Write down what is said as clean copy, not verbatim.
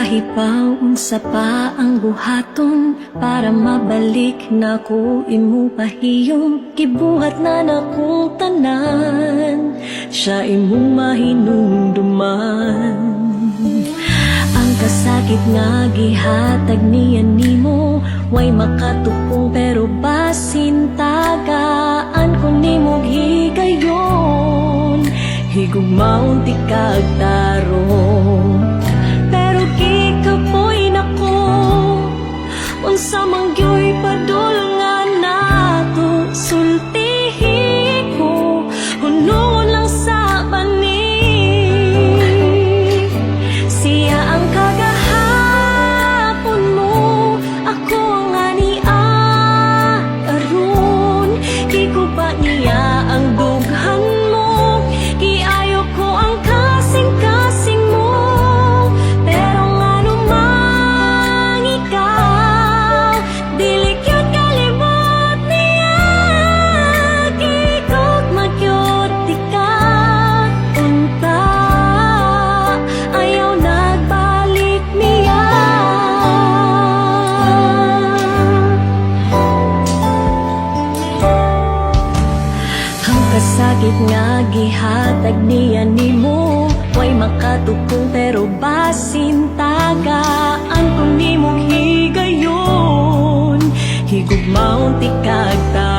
Kahibaw unsa pa ang buhaton para mabalik na ko imo pahiyom. Gibuhat na nakong tanan, siya imong mahinumduman. Ang kasakit nga gihatag niya nimo, way makatupong pero basin tagaan ko nimo higayon. Higugmaon ti kagtarong pero gikapoy nako, unsa man gyoy padul nga nato sultihi ko, hunong lang sa bani. Siya ang kagahapon mo, ako ang ania karon. Giguba niya ang dughan mo, giayo ko ang kasing-kasing mo. Pero ngano mang ikaw, dili kyut kalibot niya. Gigugma-kyut di ka, unta ayaw nagbalik niya. Ang kasakit nga gihatag niya nimo, way makatupong pero basin tagaan ko nimong higayon. Higugmaon ti kagta